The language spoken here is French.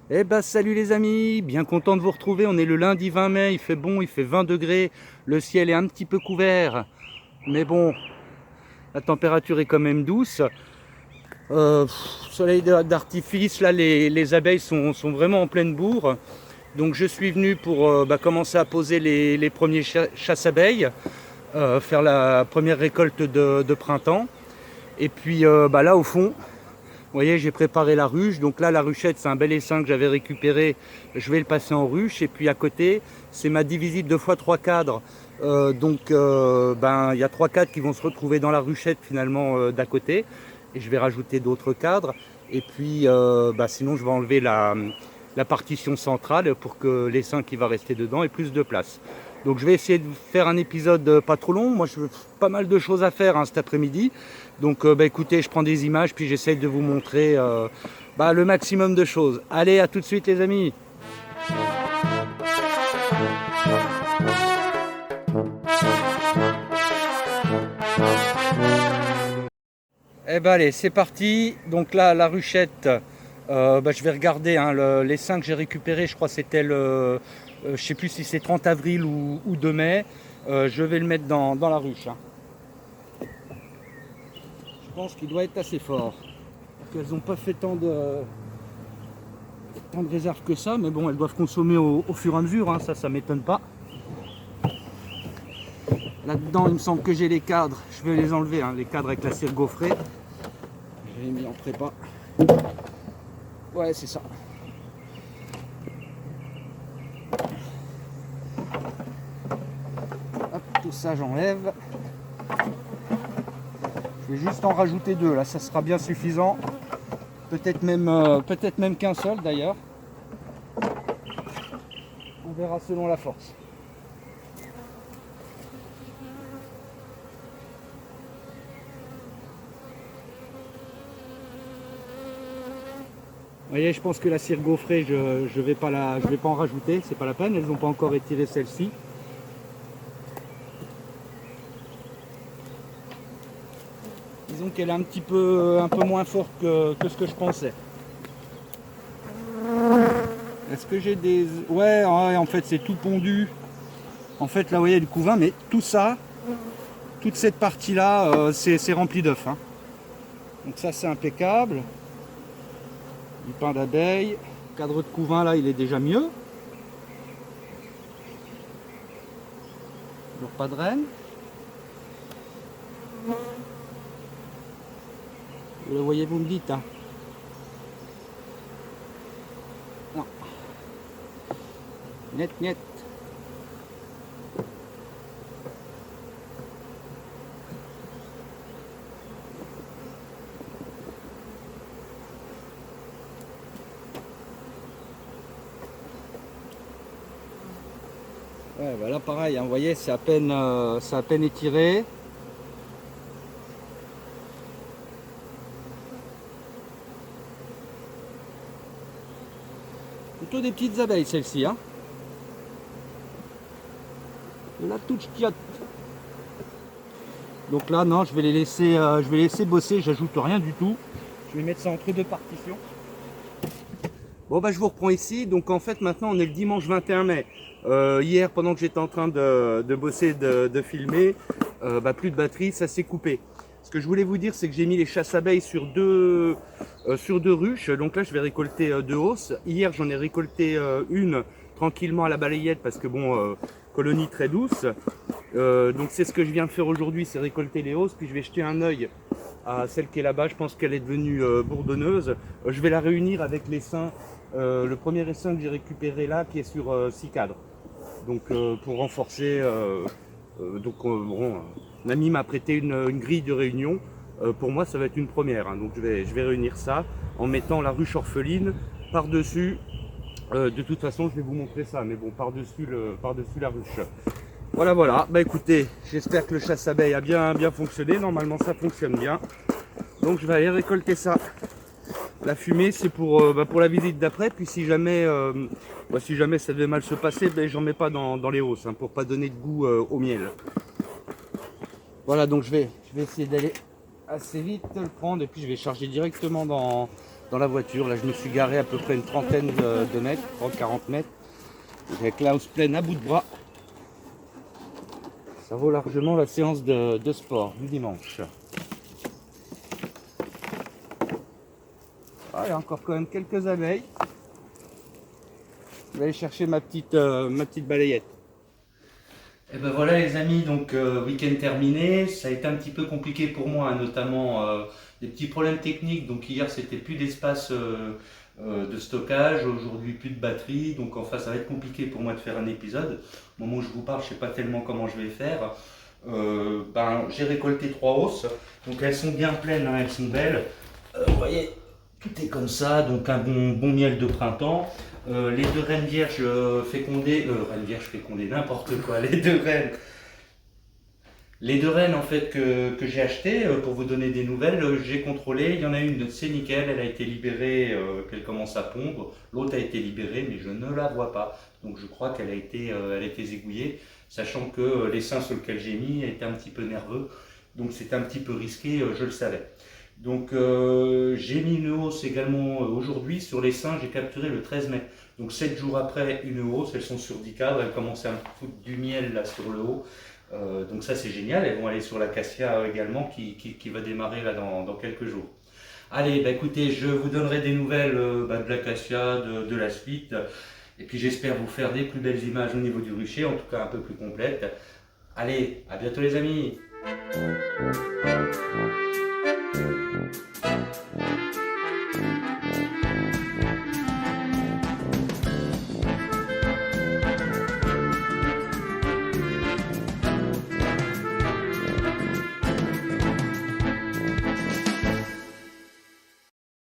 Eh ben salut les amis, bien content de vous retrouver, on est le lundi 20 mai, il fait bon, il fait 20 degrés, le ciel est un petit peu couvert, mais bon, la température est quand même douce. Soleil d'artifice, là les abeilles sont vraiment en pleine bourre, donc je suis venu pour commencer à poser les premiers chasse-abeilles, faire la première récolte de printemps, et puis là au fond, vous voyez, j'ai préparé la ruche. Donc là, la ruchette, c'est un bel essaim que j'avais récupéré. Je vais le passer en ruche. Et puis à côté, c'est ma divisite 2 fois 3 cadres. Il y a 3 cadres qui vont se retrouver dans la ruchette finalement d'à côté. Et je vais rajouter d'autres cadres. Et puis sinon, je vais enlever la partition centrale pour que l'essaim qui va rester dedans ait plus de place. Donc je vais essayer de faire un épisode pas trop long. Moi, je veux pas mal de choses à faire cet après-midi. Donc écoutez, je prends des images puis j'essaye de vous montrer le maximum de choses. Allez, à tout de suite les amis. Eh ben allez, c'est parti. Donc là, la ruchette, je vais regarder les 5 que j'ai récupérés. Je crois que c'était je sais plus si c'est 30 avril ou 2 mai. Je vais le mettre dans la ruche. Je pense qu'il doit être assez fort. Parce qu'elles n'ont pas fait tant de réserve que ça, mais bon, elles doivent consommer au fur et à mesure, ça m'étonne pas. Là-dedans, il me semble que j'ai les cadres, je vais les enlever, les cadres avec la cire gaufrée. Je les ai mis en prépa. Ouais, c'est ça. Hop, tout ça, j'enlève. Je vais juste en rajouter 2, là, ça sera bien suffisant. Peut-être même qu'un seul d'ailleurs. On verra selon la force. Vous voyez, je pense que la cire gaufrée, je vais pas en rajouter, c'est pas la peine, elles n'ont pas encore étiré celle-ci. Disons qu'elle est un peu moins forte que ce que je pensais. Est-ce que j'ai des... Ouais, en fait c'est tout pondu. En fait là vous voyez du couvain, mais tout ça, toute cette partie-là, c'est rempli d'œufs. Donc ça c'est impeccable. Du pain d'abeille. Le cadre de couvain là il est déjà mieux. Toujours pas de reine. Vous le voyez, vous me dites. Non. Net, net. Ouais, là pareil, vous voyez, c'est à peine étiré. Plutôt des petites abeilles celles-ci. La toute ch'tiotte. Donc là, non, je vais les laisser bosser, j'ajoute rien du tout. Je vais mettre ça entre 2 partitions. Bon je vous reprends ici. Donc en fait maintenant on est le dimanche 21 mai. Hier pendant que j'étais en train de bosser, de filmer, plus de batterie, ça s'est coupé. Ce que je voulais vous dire, c'est que j'ai mis les chasse-abeilles sur deux ruches. Donc là je vais récolter 2 hausses. Hier j'en ai récolté une tranquillement à la balayette parce que colonie très douce. Donc c'est ce que je viens de faire aujourd'hui, c'est récolter les hausses. Puis je vais jeter un œil à celle qui est là-bas. Je pense qu'elle est devenue bourdonneuse. Je vais la réunir avec l'essaim. Le premier essaim que j'ai récupéré là, qui est sur 6 cadres. Donc pour renforcer, un ami m'a prêté une grille de réunion. Pour moi, ça va être une première. Donc je vais réunir ça en mettant la ruche orpheline par-dessus. De toute façon, je vais vous montrer ça, mais bon, par-dessus la ruche. Voilà. Écoutez, j'espère que le chasse-abeille a bien fonctionné. Normalement, ça fonctionne bien. Donc je vais aller récolter ça. La fumée, c'est pour la visite d'après. Puis si jamais ça devait mal se passer, j'en mets pas dans les hausses pour pas donner de goût au miel. Voilà, donc je vais essayer d'aller assez vite, le prendre et puis je vais charger directement dans la voiture. Là, je me suis garé à peu près une trentaine de mètres, 30-40 mètres, avec la hausse pleine à bout de bras. Ça vaut largement la séance de sport du dimanche. Ah, il y a encore quand même quelques abeilles. Je vais aller chercher ma petite balayette. Et ben voilà les amis, donc week-end terminé. Ça a été un petit peu compliqué pour moi, hein, notamment des petits problèmes techniques. Donc hier c'était plus d'espace de stockage, aujourd'hui plus de batterie. Donc enfin ça va être compliqué pour moi de faire un épisode. Au moment où je vous parle, je ne sais pas tellement comment je vais faire. J'ai récolté 3 hausses, donc elles sont bien pleines, hein, elles sont belles. Vous voyez, tout est comme ça, donc un bon miel de printemps. Les 2 reines vierges fécondées, n'importe quoi, les 2 reines. Les 2 reines en fait que j'ai achetées, pour vous donner des nouvelles, j'ai contrôlé, il y en a une, c'est nickel, elle a été libérée, qu'elle commence à pondre, l'autre a été libérée mais je ne la vois pas, donc je crois qu'elle a été zigouillée, sachant que les seins sur lesquels j'ai mis étaient un petit peu nerveux, donc c'était un petit peu risqué, je le savais. Donc j'ai mis une hausse également aujourd'hui sur les seins, j'ai capturé le 13 mai. Donc 7 jours après une hausse, elles sont sur 10 cadres, elles commencent à me foutre du miel là sur le haut. Donc ça c'est génial, elles vont aller sur l'acacia également qui va démarrer là dans quelques jours. Allez, bah écoutez, je vous donnerai des nouvelles de l'acacia, de la suite. Et puis j'espère vous faire des plus belles images au niveau du rucher, en tout cas un peu plus complètes. Allez, à bientôt les amis.